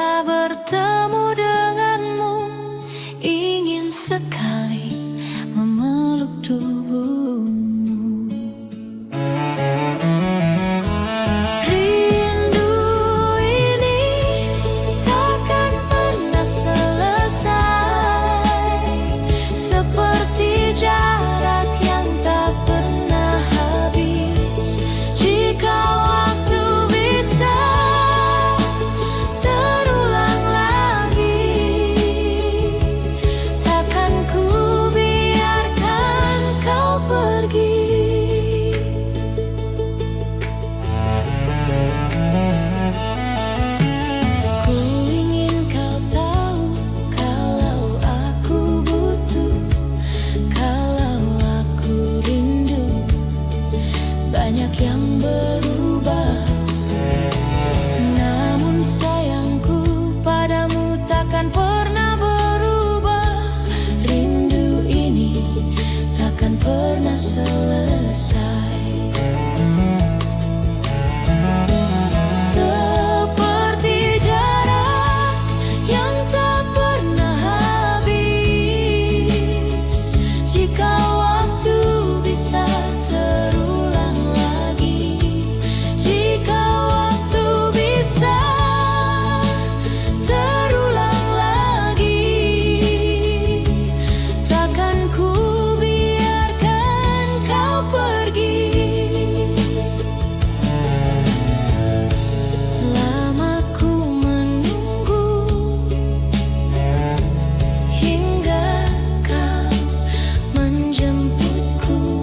bisa bertemu denganmu, ingin sekali memeluk tubuhmu. Rindu ini takkan pernah selesai, seperti jarak yang tak pernah habis. Jika waktu bisa terulang lagi, takkan ku biarkan kau pergi. Ku ingin kau tahu, kalau aku butuh, kalau aku rindu, banyak yang berubah. Namun sayangku padamu takkan pernah berubah. Rindu ini takkan pernah selesai. Seperti jarak yang tak pernah habis. Jika waktu bisa terulang lagi, jika waktu bisa terulang lagi, takkan ku biarkan kau pergi. Lama ku menunggu hingga kau menjemputku.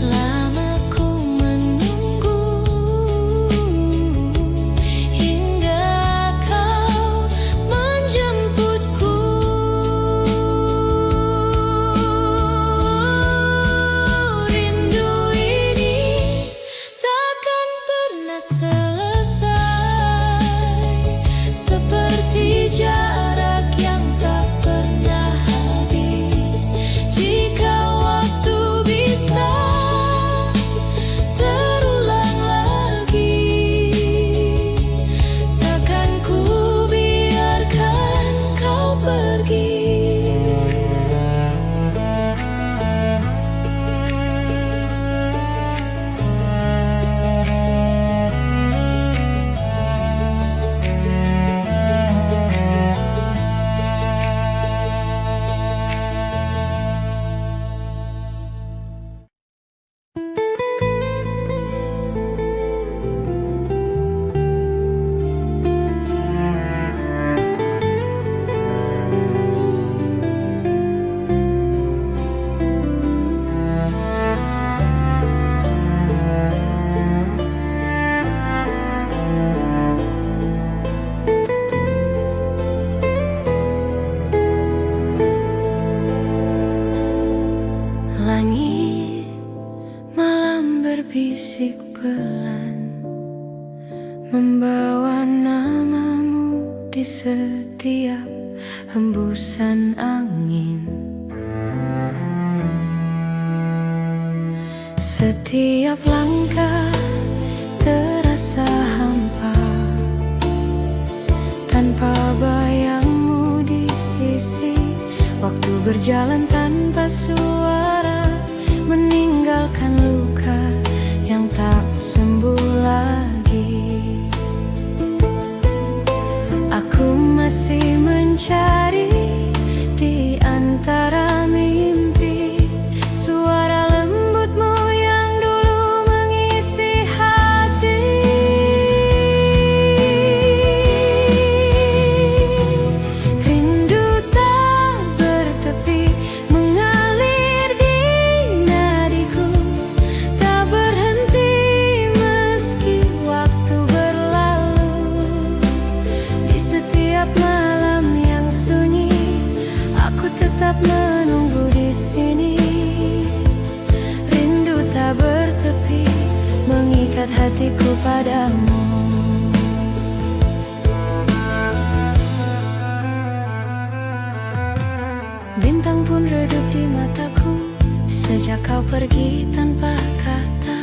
Lama ku menunggu hingga kau menjemputku. Rindu ini takkan pernah selesai, seperti jarak yang tak pernah habis. Jika waktu bisa terulang lagi, takkan ku biarkan kau pergi. Langit malam berbisik pelan, membawa namamu di setiap hembusan angin. Setiap langkah terasa hampa, tanpa bayangmu di sisi. Waktu berjalan tanpa suara, meninggalkan luka yang tak sembuh lagi. Aku masih mencari di antara mimpi suara lembutmu yang dulu mengisi hati. Rindu tak bertepi mengalir di nadiku, tak berhenti meski waktu berlalu. Di setiap malam yang sunyi, aku tetap menunggu di sini. Rindu tak bertepi mengikat hatiku padamu. Bintang pun redup di mataku sejak kau pergi tanpa kata.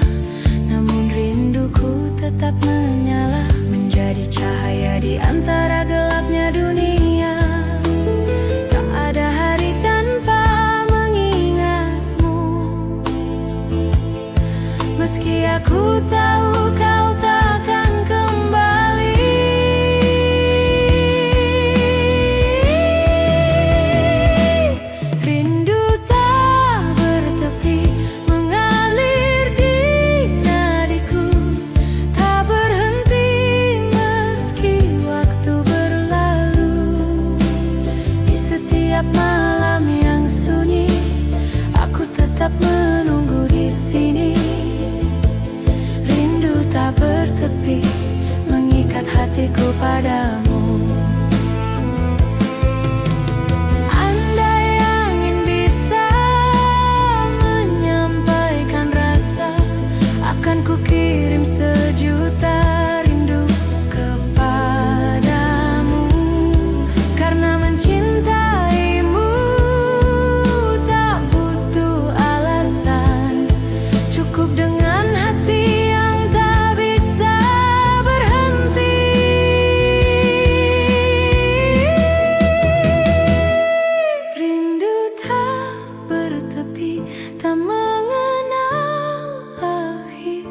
Namun rinduku aku tetap menyala, menjadi cahaya di antara gelapnya dunia. Tak ada hari tanpa mengingatmu, meski aku tahu kau takkan kembali. Rindu tak bertepi mengalir di nadiku, tak berhenti meski waktu berlalu. Di setiap malam yang sunyi, aku tetap menunggu di sini. Rindu tak bertepi mengikat hatiku padamu. Andai angin bisa menyampaikan rasa, akan kukirim sejuta rindu kepadamu. Karena mencintaimu tak butuh alasan, cukup dengan hati yang tak bisa berhenti. Rindu tak bertepi, tak mengenal akhir.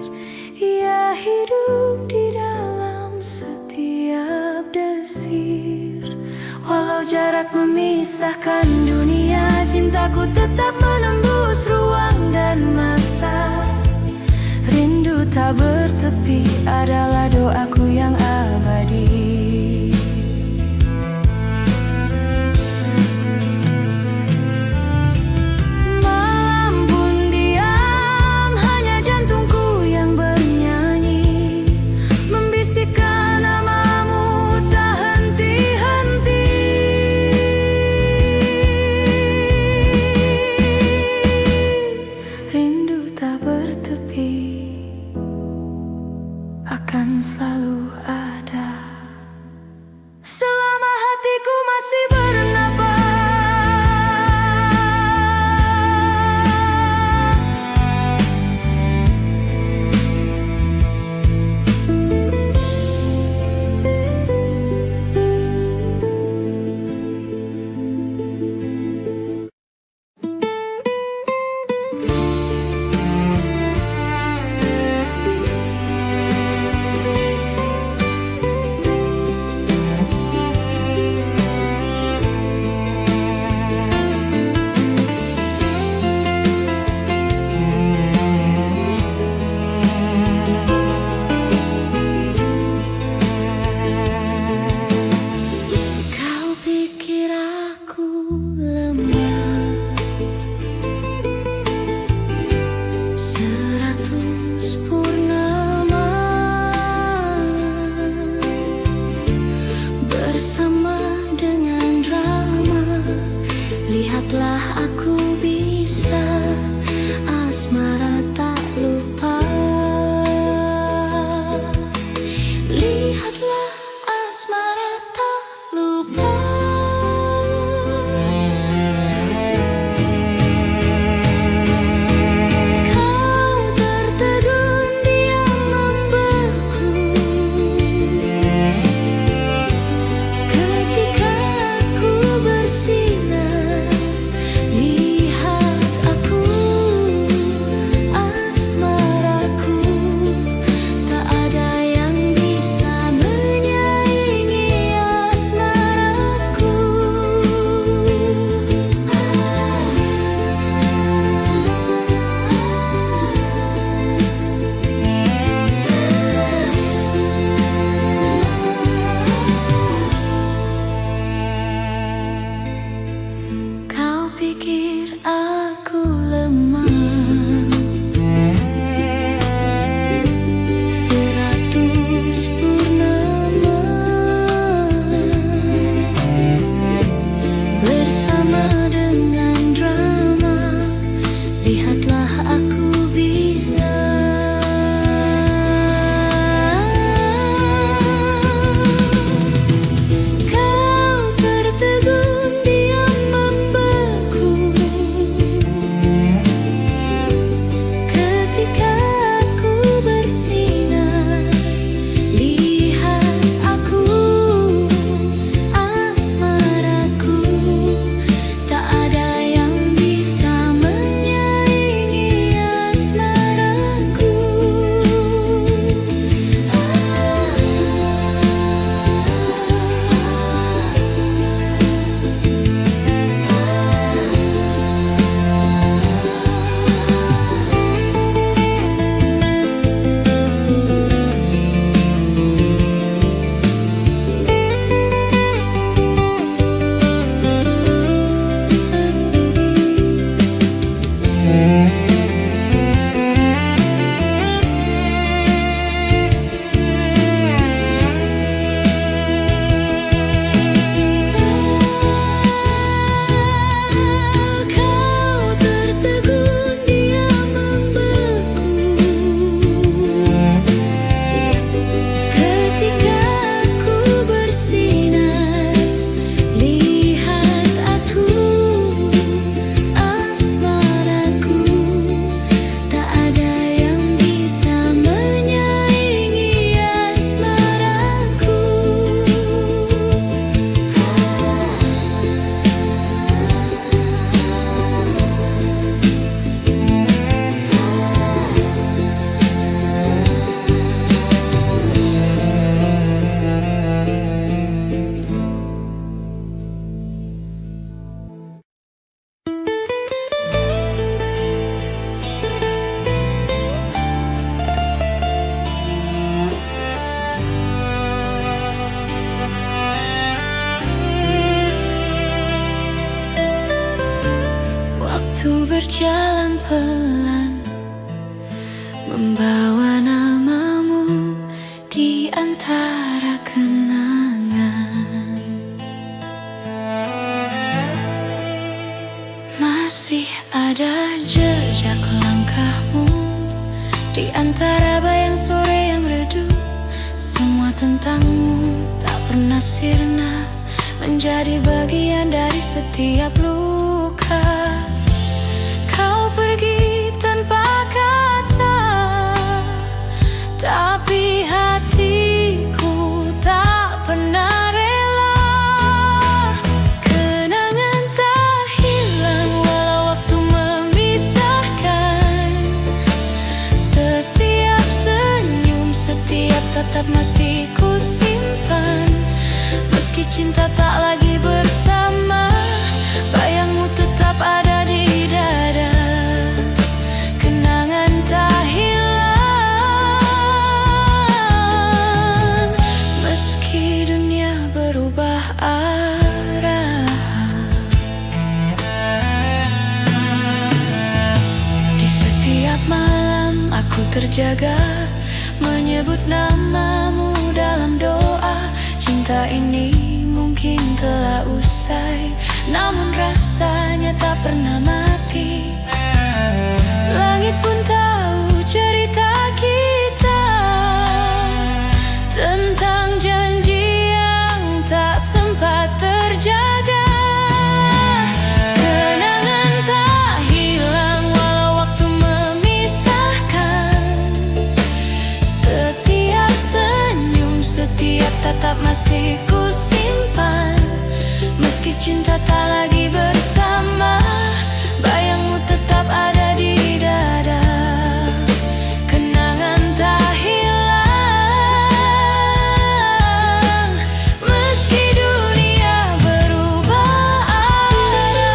Ia hidup di dalam setiap desir. Walau jarak memisahkan dunia, cintaku tetap menembus ruang dan masa. Rindu tak bertepi adalah doaku yang abadi. Malam pun diam, hanya jantungku yang bernyanyi, membisikkan namamu tak henti-henti. Rindu tak bertepi akan selalu ada selama hatiku masih bernafas. Kau pikir aku lemah, 100 purnama bersama dengan drama. Lihatlah aku bisa, asmara tak lupa. Lihatlah asmara tak lupa. Kau tertegun diam membeku ketika aku bersinar. jalan pelan, membawa namamu di antara kenangan. Masih ada jejak langkahmu di antara bayang sore yang redup. Semua tentangmu tak pernah sirna, menjadi bagian dari setiap luka. Kau pergi tanpa kata, tapi hatiku tak pernah rela. Kenangan tak hilang walau waktu memisahkan. Setiap senyum, setiap tatap masih ku simpan. Meski cinta tak lagi bersama, bayangmu tetap ada di dada. Kenangan tak hilang, meski dunia berubah arah. Di setiap malam aku terjaga, menyebut namamu dalam doa. Cinta ini mungkin telah usai, namun rasanya tak pernah mati. Langit pun tahu cerita kita tentang janji yang tak sempat terjaga. Kenangan tak hilang walau waktu memisahkan. Setiap senyum, setiap tatap masih ku simpan. Meski cinta tak lagi bersama, bayangmu tetap ada di dada. Kenangan tak hilang, meski dunia berubah arah.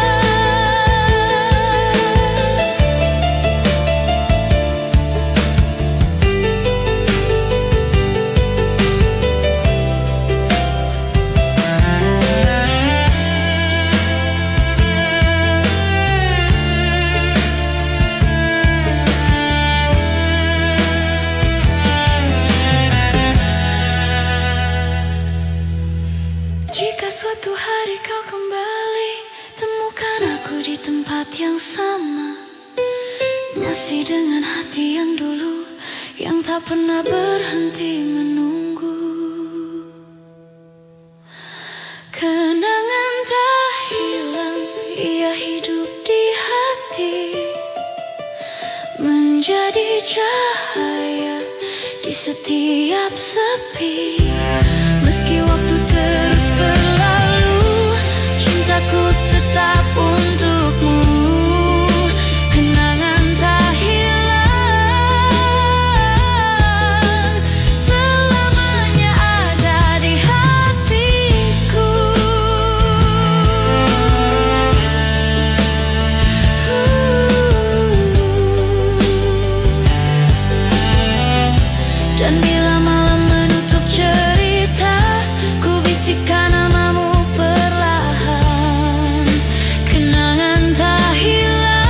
Jika suatu hari kau kembali, temukan aku di tempat yang sama, masih dengan hati yang dulu, yang tak pernah berhenti menunggu. Kenangan tak hilang, ia hidup di hati, menjadi cahaya di setiap sepi. Meski waktu terus berlalu, cintaku tetap untukmu. Kenangan tak hilang, selamanya ada di hatiku. Dan bila malam menutup cerita, ku bisikkan namamu perlahan. Kenangan tak hilang,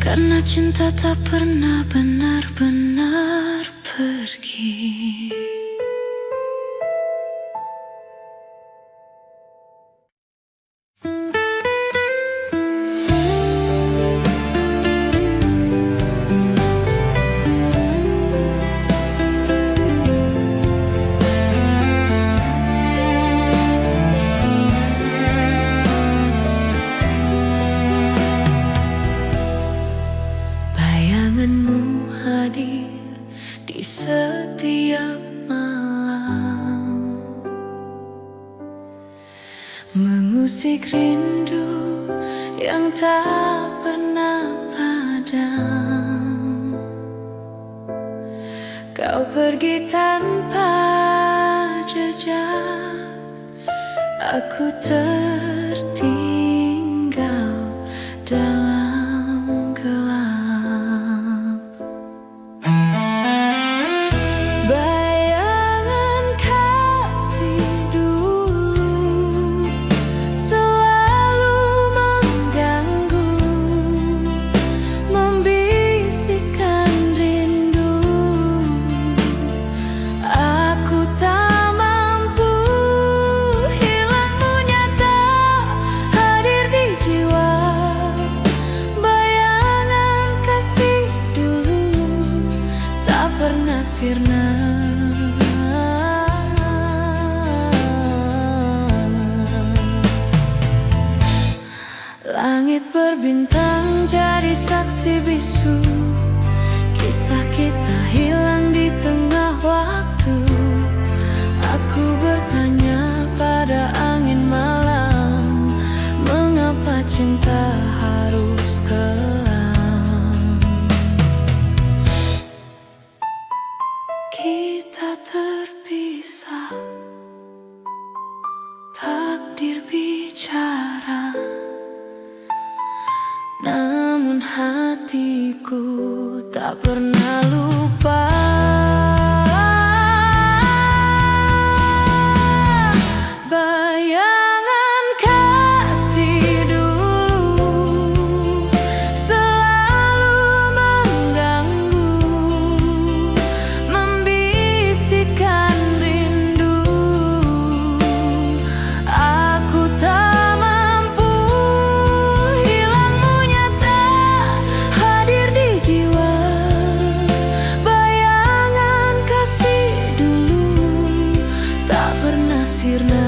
karena cinta tak pernah benar-benar pergi. Bayanganmu hadir di setiap malam, mengusik rindu yang tak pernah padam. Kau pergi tanpa jejak, aku tertinggal dalam gelap. Bayangan kasih dulu bintang jadi saksi bisu. Kisah kita hilang di tengah waktu. Aku bertanya pada angin malam, mengapa cinta harus kelam? Kita terpisah, takdir bicara, namun hatiku tak pernah lupa. Bayangan kasih dulu selalu mengganggu, membisikkan rindu. Aku tak mampu, hilangmu nyata hadir di jiwa. Bayangan kasih dulu tak pernah sirna.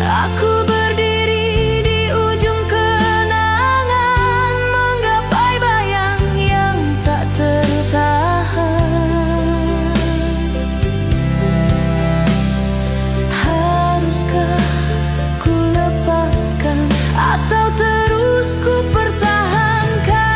Aku berdiri di ujung kenangan, menggapai bayang yang tak tertahan. Haruskah ku lepaskan atau terus ku pertahankan?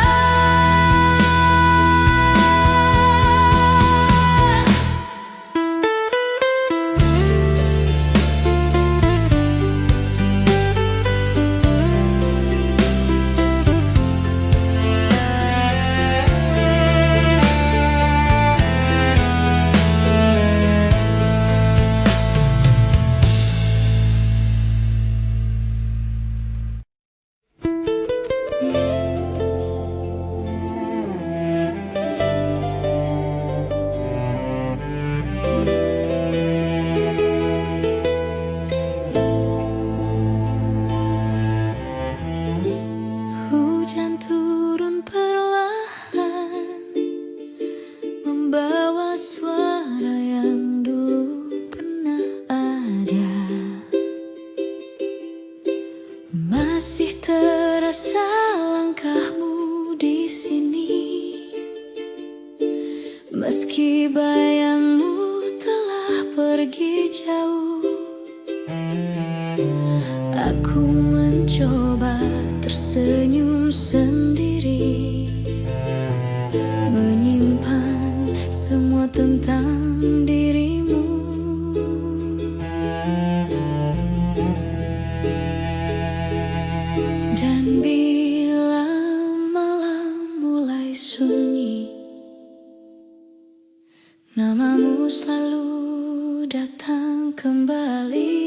Hujan turun perlahan, membawa suara yang dulu pernah ada. Masih terasa langkahmu di sini, meski bayangmu telah pergi jauh. Aku mencoba tersenyum sendiri, menyimpan semua tentang dirimu. Dan bila malam mulai sunyi, namamu selalu datang kembali.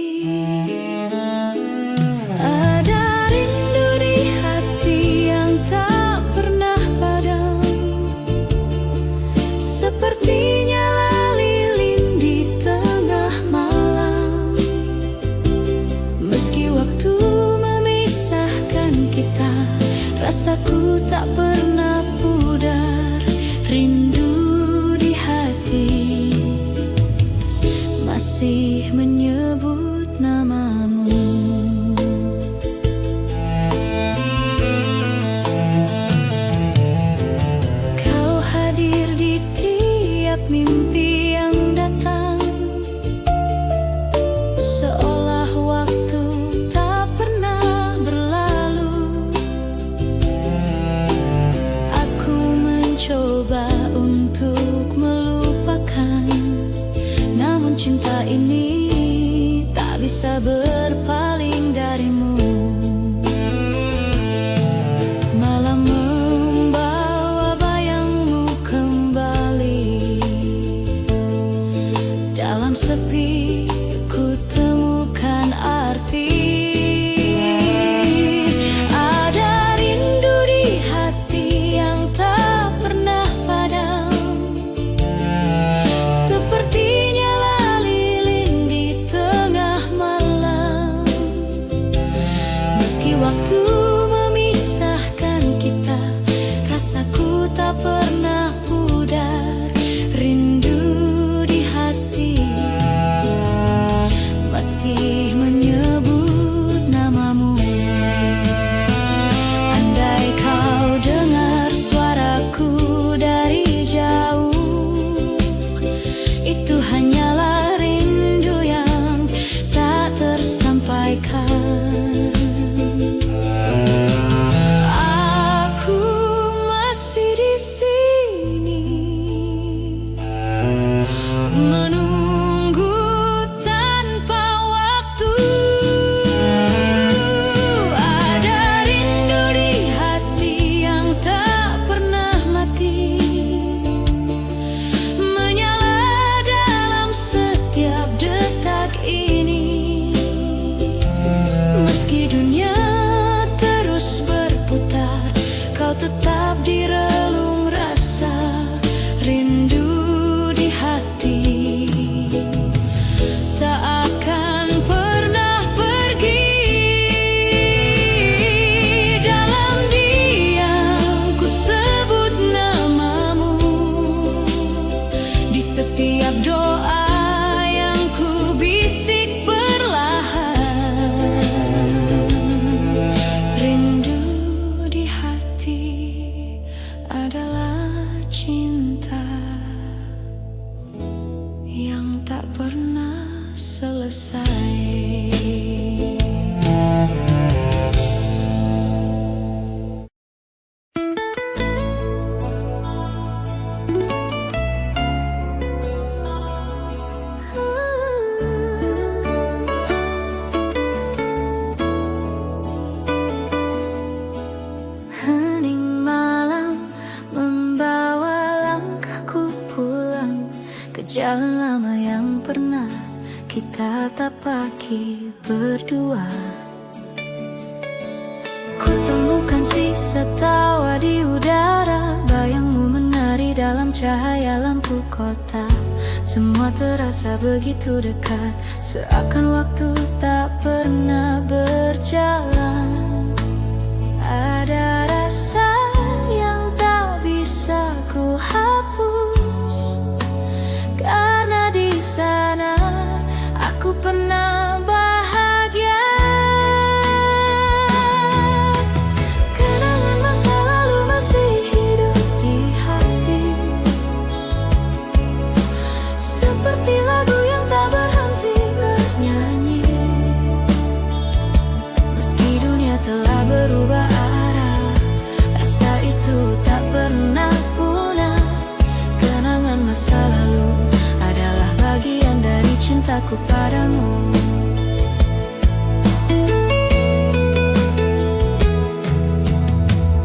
Ada rindu di hati yang tak pernah padam, seperti nyala lilin di tengah malam. Meski waktu memisahkan kita, rasaku tak pernah pudar. Rindu di hati masih menyebut namamu. Kau hadir di tiap mimpi yang datang, seolah waktu tak pernah berlalu. Aku mencoba untuk melupakan, namun cinta ini tak bisa berpaling darimu. Malam membawa bayangmu kembali, dalam sepi ku temukan arti. Ada rindu di hati yang tak pernah padam, seperti nyala lilin di tengah malam. Meski waktu memisahkan kita, rasaku tak pernah pudar. Rindu di Meski dunia terus berputar, kau tetap di relung rasa rindu di hati. Tak akan pernah pergi. Dalam diam ku sebut namamu, di setiap doa yang ku bisik perlahan. Rindu di hati adalah cinta yang tak pernah selesai. Hening malam membawa langkahku pulang ke jalan lama yang pernah kita tapaki berdua. Ku temukan sisa tawa di udara, bayangmu menari dalam cahaya lampu kota. Semua terasa begitu dekat, seakan waktu tak pernah berjalan. Ada rasa yang tak bisa ku hapus, karena di sana aku pernah bahagia. Kenangan masa lalu masih hidup di hati, seperti lagu yang tak berhenti bernyanyi. Meski dunia telah berubah arah, rasa itu tak pernah punah. Kenangan masa lalu adalah bagian dari cintaku padamu.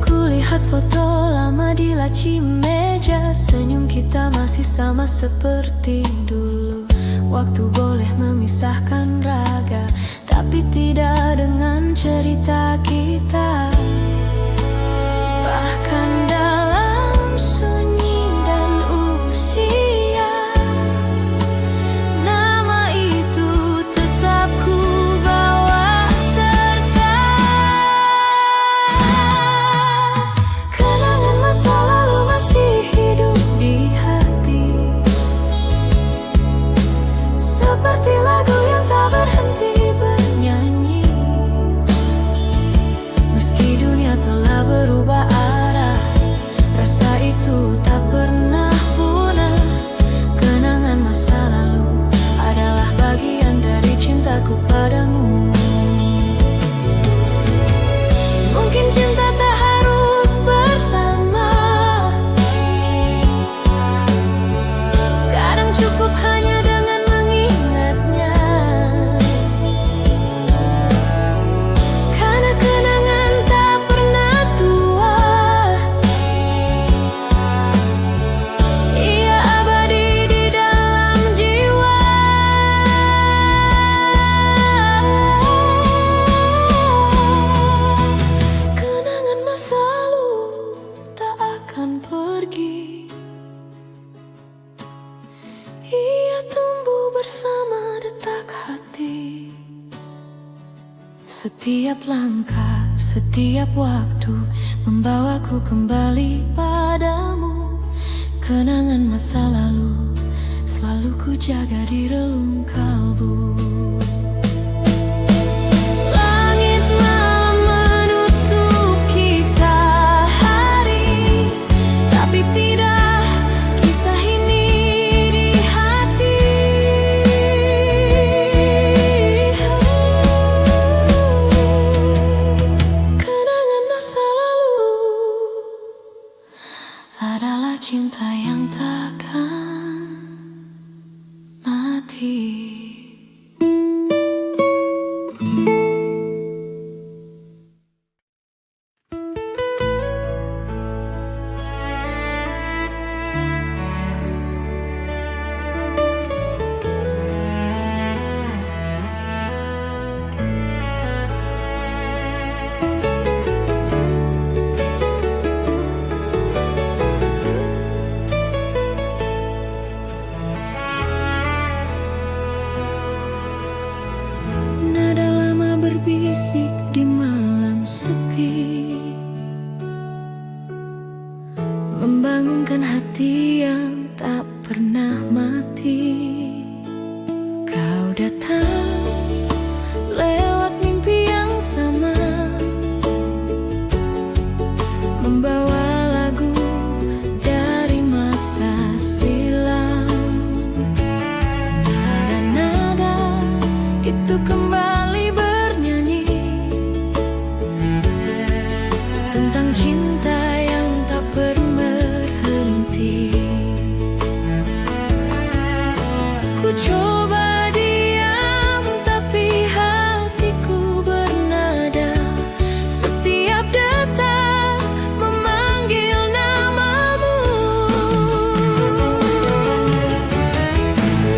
Kulihat foto lama di laci meja, senyum kita masih sama seperti dulu. Waktu boleh memisahkan raga, tapi tidak dengan cerita kita. Bahkan dalam sunyi dan usia, nama itu tetap ku bawa serta. Kenangan masa lalu masih hidup di hati, seperti lagu yang tak berhenti bernyanyi. Meski dunia telah berubah arah, rasa itu tak pernah punah. Kenangan masa lalu adalah bagian dari cintaku padamu. Mungkin cinta tak harus bersama, kadang cukup hanya dengan mengingatnya. Karena kenangan tak pernah tua, ia abadi di dalam jiwa. Kenangan masa lalu tak akan pergi, ia tumbuh bersama detak hati. Setiap langkah, setiap waktu membawaku kembali padamu. Kenangan masa lalu selalu ku jaga di relung kalbu. Langit malam menutup kisah hari, tapi tidak kisah ini di hati. Kenangan masa lalu adalah cinta yang takkan mati. itu kembali bernyanyi tentang cinta yang tak pernah berhenti. Ku coba diam, tapi hatiku bernada setiap detak memanggil namamu.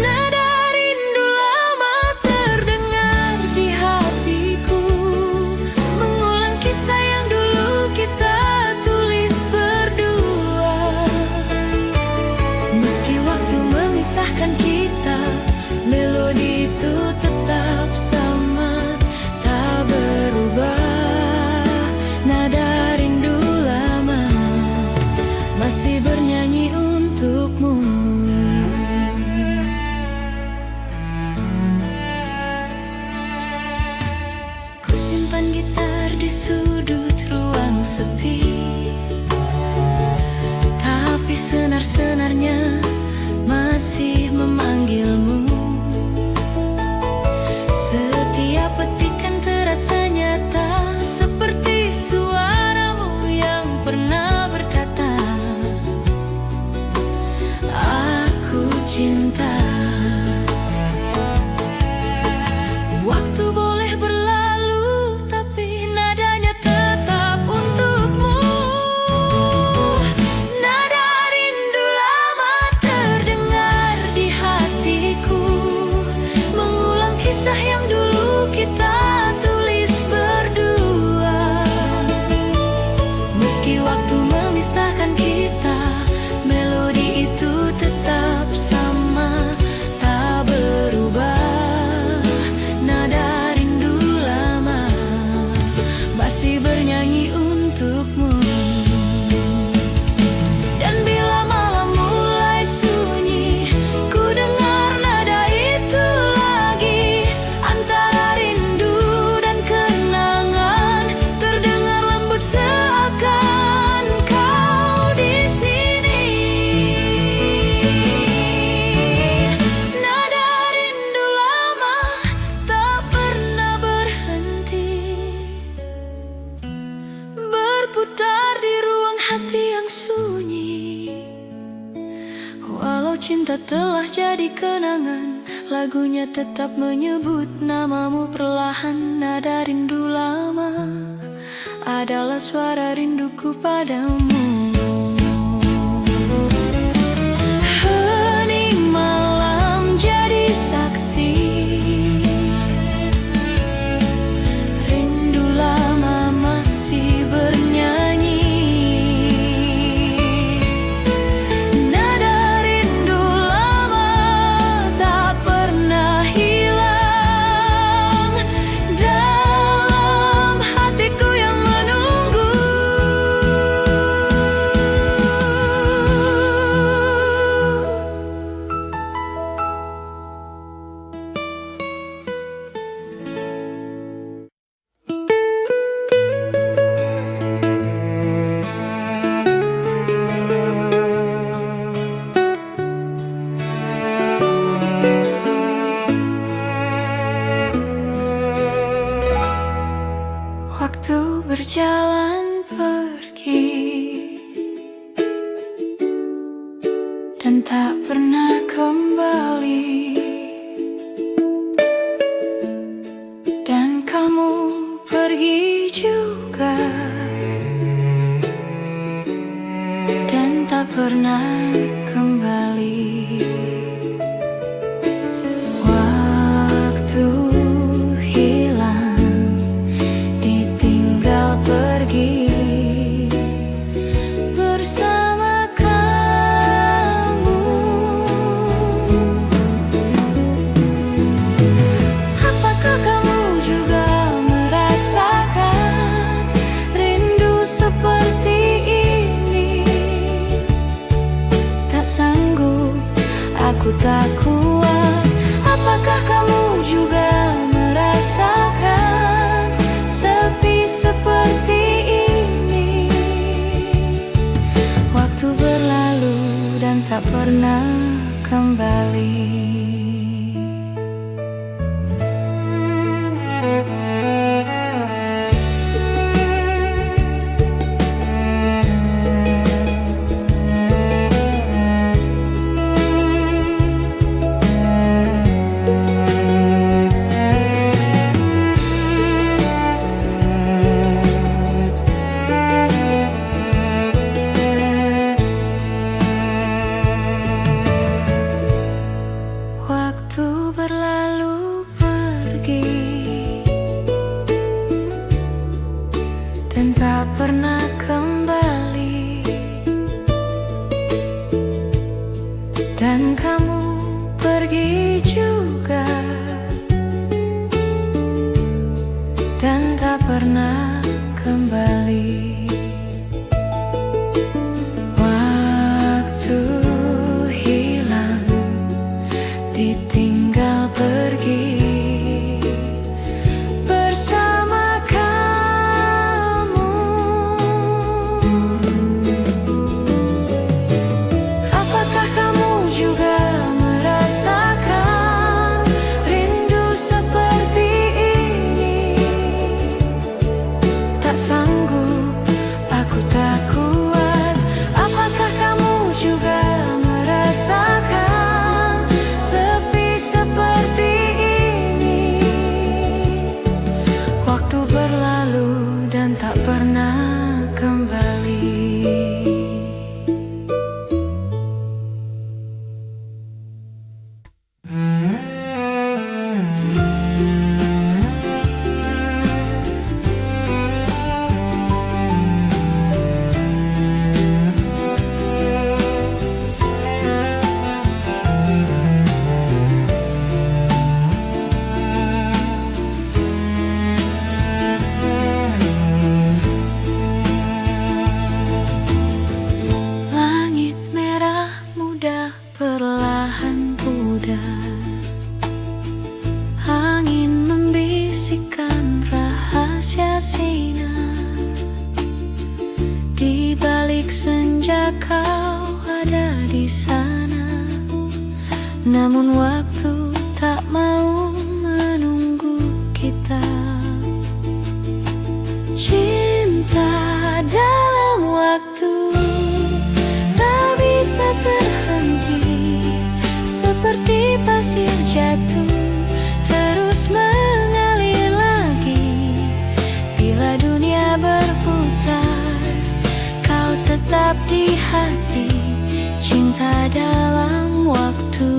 Nada rindu lama terdengar di hatiku, mengulang kisah yang dulu kita tulis berdua. Meski waktu memisahkan kita, melodi itu tetap sama, tak berubah. Nada rindu lama masih bernyanyi untukmu. Ku simpan gitar di sudut ruang sepi, tapi senar-senarnya masih memanggilmu. Setiap petikan terasa nyata, seperti suaramu yang pernah berkata, aku cinta. Waktu boleh berlalu, tapi nadanya tetap untukmu. Nada rindu lama terdengar di hatiku, mengulang kisah yang dulu kita tulis berdua. Meski waktu memisahkan kita, melodi itu tetap sama, tak berubah. Nada rindu lama masih bernyanyi untukmu. Dan bila malam mulai sunyi, ku dengar nada itu lagi. Antara rindu dan kenangan, terdengar lembut seakan kau di sini. Nada rindu lama tak pernah berhenti, berputar di ruang hati yang sunyi. Walau cinta telah jadi kenangan, lagunya tetap menyebut namamu perlahan. Nada rindu lama adalah suara rinduku padamu. Hening malam jadi saksi, rindu lama masih bernyanyi. Nada rindu lama tak pernah hilang dalam hatiku yang menunggu. Waktu berjalan pergi dan tak pernah kembali, dan kamu pergi juga dan tak pernah kembali. Waktu hilang, ditinggal pergi bersama kamu. Apakah kamu juga merasakan rindu seperti ini? Tak sanggup, aku tak kuat. Apakah kamu juga merasakan sepi seperti ini? Waktu berlalu dan tak pernah kembali. dan tak pernah kembali. Waktu hilang, ditinggal pergi bersama kamu. Apakah kamu juga merasakan rindu seperti ini? Tak sanggup, aku tak kuat. Apakah kamu juga merasakan sepi seperti ini? Waktu berlalu dan tak pernah kembali. Langit merah muda perlahan pudar. Angin membisikkan rahasia sinar. Di balik senja kau ada di sana, namun waktu tak mau menunggu kita. Cinta dalam waktu tak bisa terhenti, seperti pasir jatuh terus mengalir lagi. Bila dunia berputar, kau tetap di hati. Cinta dalam waktu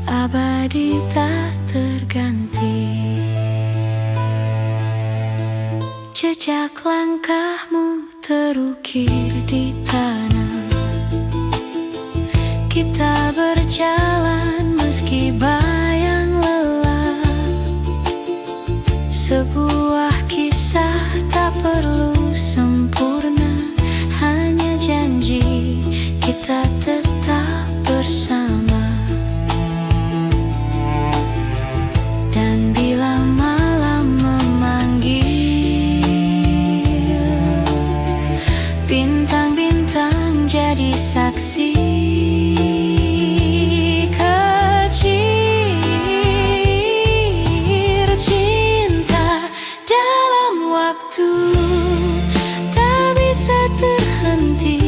abadi tak terganti. Jejak langkahmu terukir di tanah. Kita berjalan meski bayang lelah. Sebuah kisah tak perlu sempurna, hanya janji kita tetap bersama. Dan bila malam memanggil, bintang-bintang jadi saksi. Kecil cinta dalam waktu tak bisa terhenti,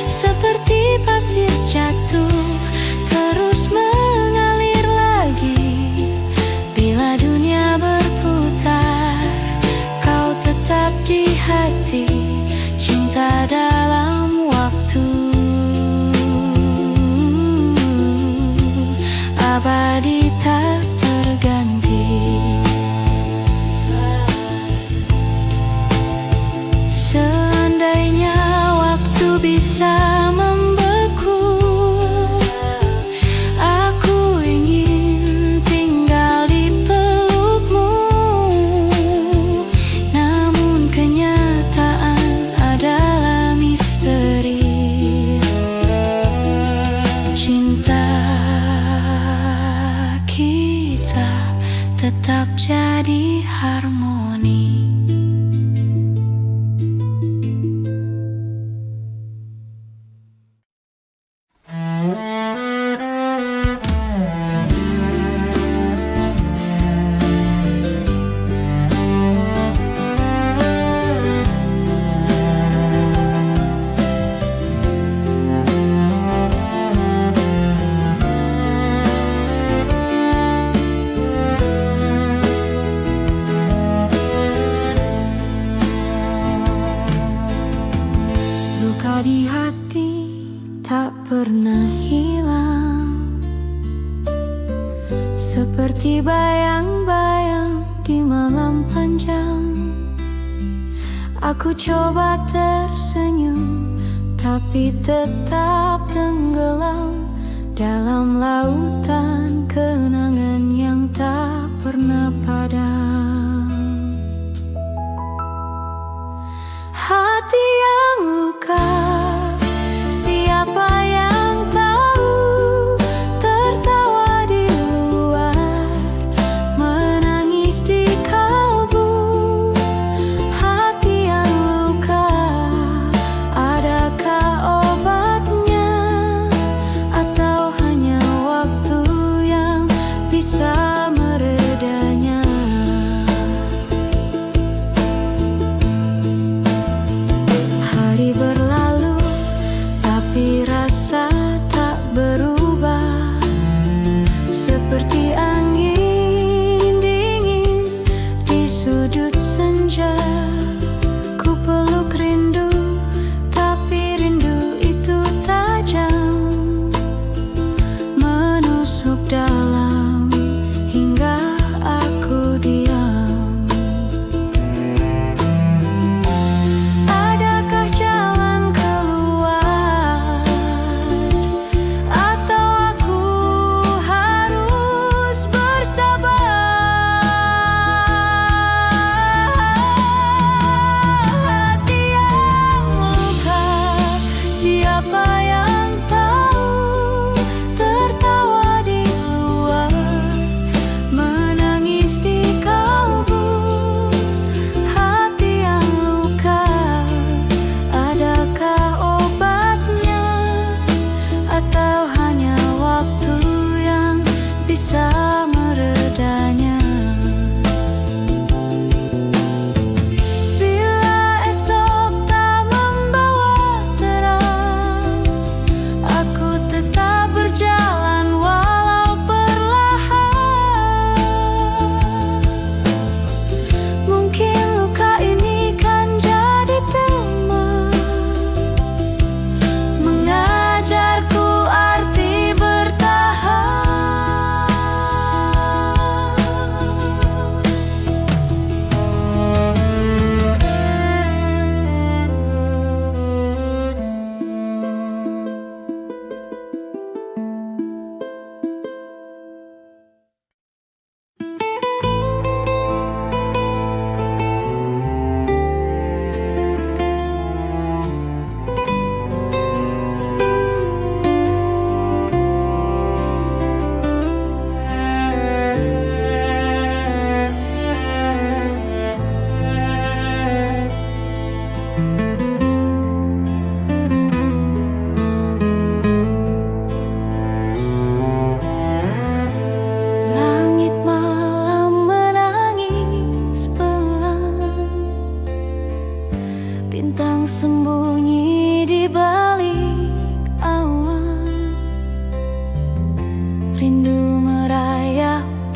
seperti pasir jatuh terus mengalir lagi. Bila dunia berputar, kau tetap di hati. Cinta dalam waktu abadi tak terganti. Seandainya waktu bisa membeku, aku ingin tinggal di pelukmu. Namun kenyataan adalah misteri. Cinta kita tetap jadi harmoni. Luka di hati tak pernah hilang, seperti bayang-bayang di malam panjang. Aku coba tersenyum, tapi tetap tenggelam dalam lautan kenangan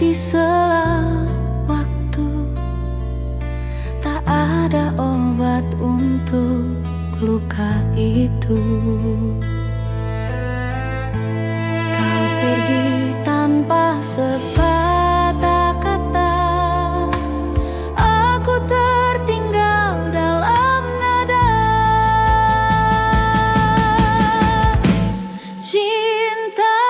di sela waktu. Tak ada obat untuk luka itu. Kau pergi tanpa sepatah kata. Aku tertinggal dalam nada. Cinta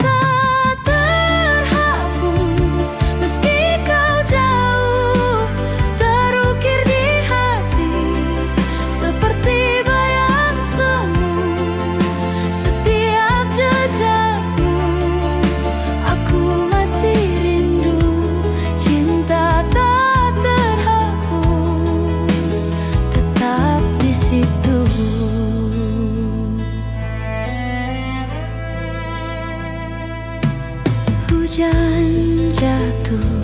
tak terhapus meski kau jauh, terukir di hati seperti bayang semu. Setiap jejakmu aku masih rindu. Cinta tak terhapus, tetap di situ. Hujan jatuh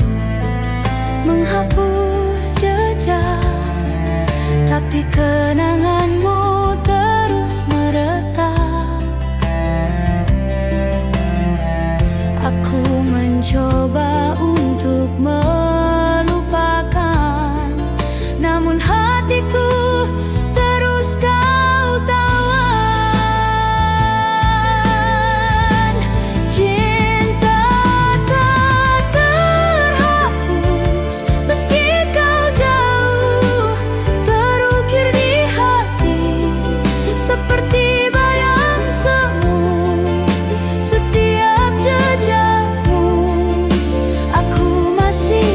menghapus jejak, tapi kenanganmu terus meretak. Aku mencoba untuk melupakan, namun hatiku terus kau tawan. Cinta tak terhapus meski kau jauh, terukir di hati seperti bayang semu. Setiap jejakmu aku masih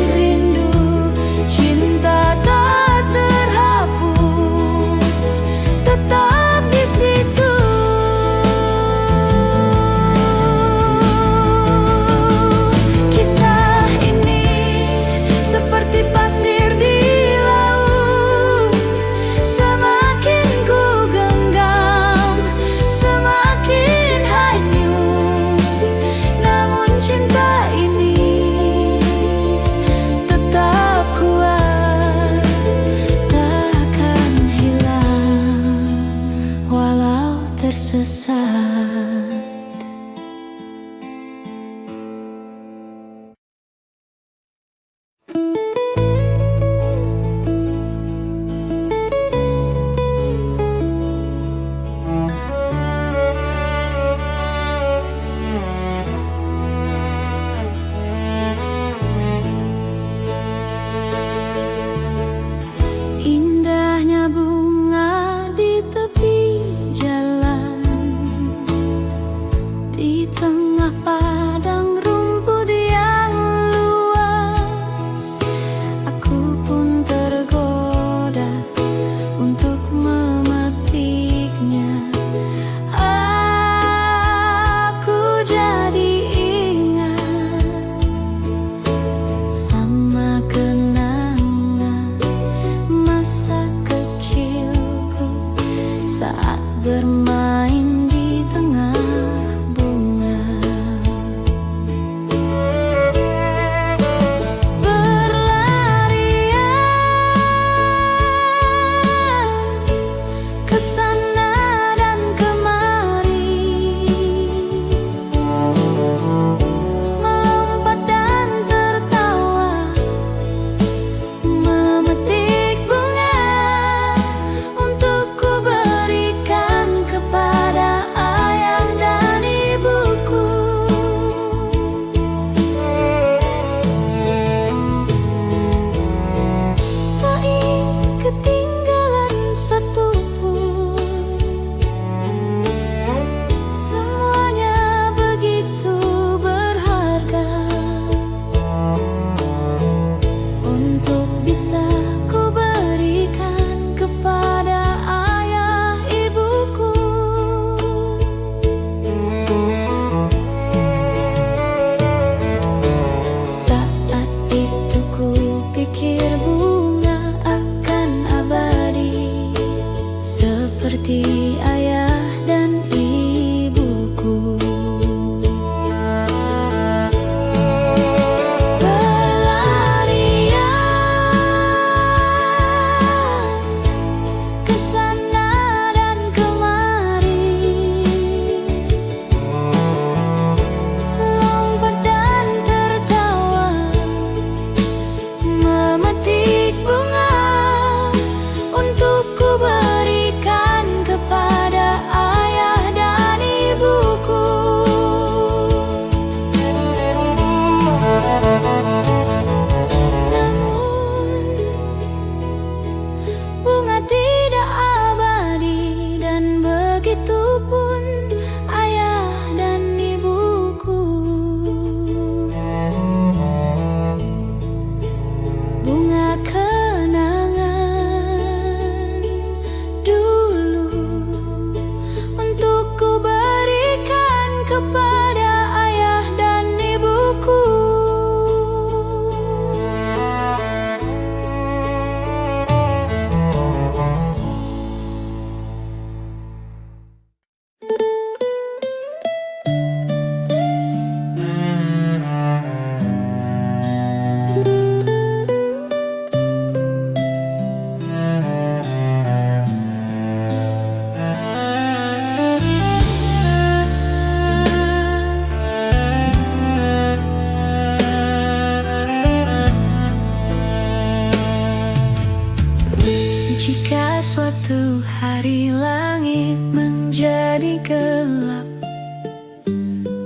gelap.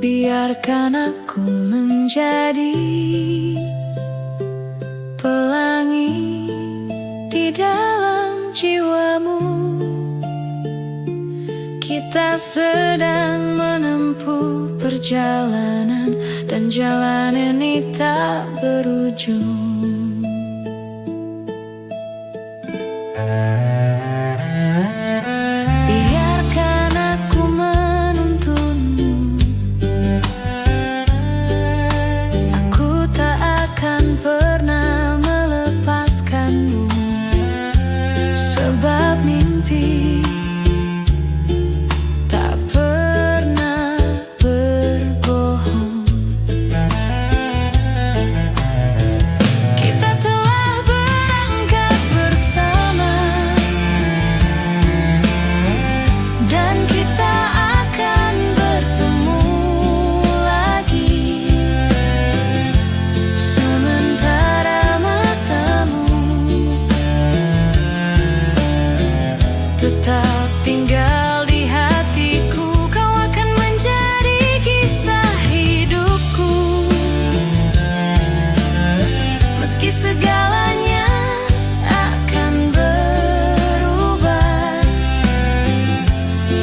Biarkan aku menjadi pelangi di dalam jiwamu. Kita sedang menempuh perjalanan, dan jalan ini tak berujung. Biarkan aku menuntunmu. Aku tak akan pernah melepaskanmu, sebab mimpi tak pernah berbohong. Kita telah berangkat bersama, dan kita akan bertemu lagi. Sementara matamu tetap tinggal di hatiku, kau akan menjadi kisah hidupku. Meski segalanya akan berubah,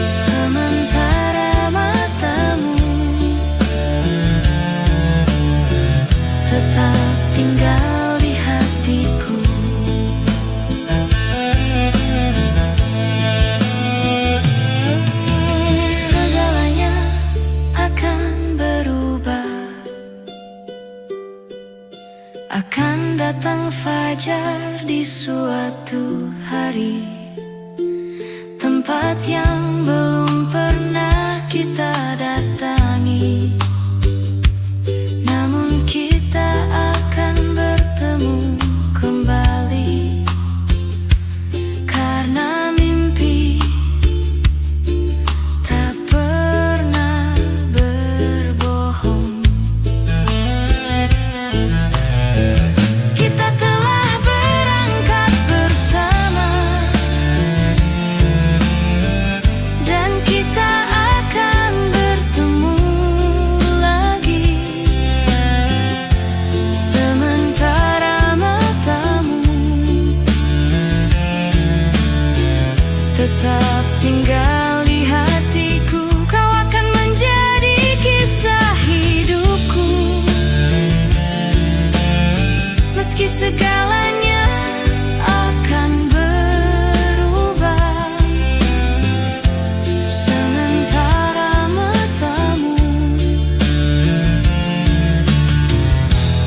sementara matamu tetap tinggal di hatiku. Segalanya akan berubah. Akan datang fajar di suatu hari, tempat yang belum pernah kita datangi. Namun kita akan bertemu kembali, karena mimpi tak pernah berbohong. Kita telah berangkat bersama, dan kita akan bertemu lagi. Sementara matamu tetap tinggal di hatiku, kau akan menjadi kisah hidupku. Meski segalanya akan berubah, sementara matamu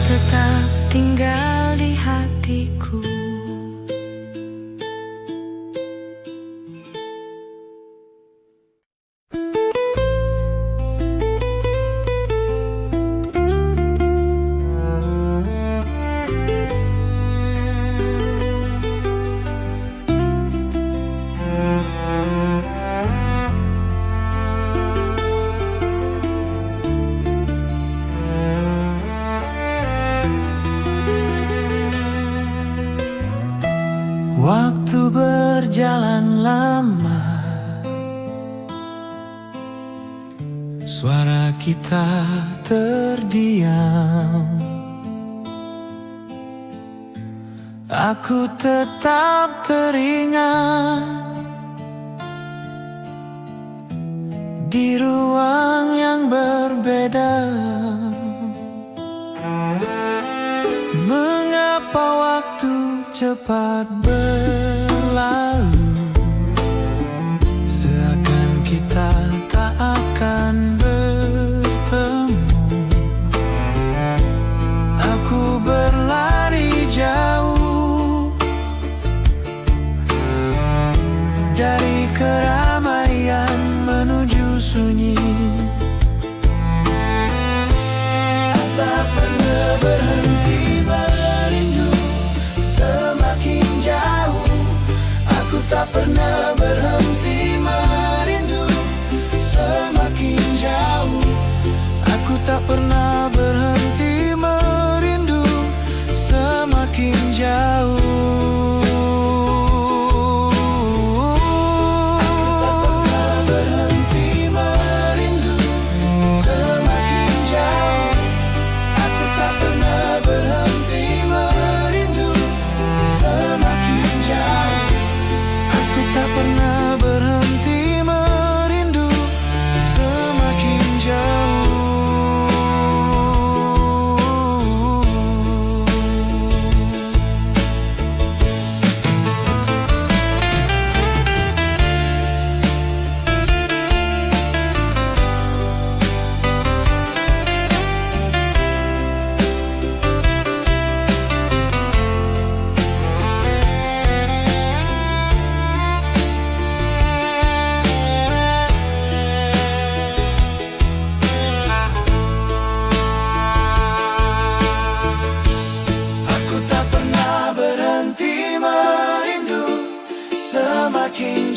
tetap tinggal di hatiku. Waktu berjalan lama, suara kita terdiam. Aku tetap teringat di ruang yang berbeda. Mengapa waktu cepat berlalu, seakan kita tak akan bertemu. Aku berlari jauh dari keramaian menuju sunyi. Tak pernah berhenti merindu, semakin jauh. Aku tak pernah berhenti merindu, semakin jauh. Aku tak pernah berhenti merindu, semakin jauh. Aku tak pernah berhenti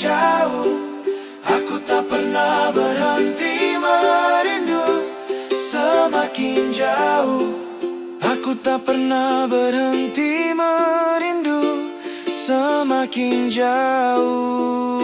jauh. Aku tak pernah berhenti merindu, semakin jauh. Aku tak pernah berhenti merindu, semakin jauh.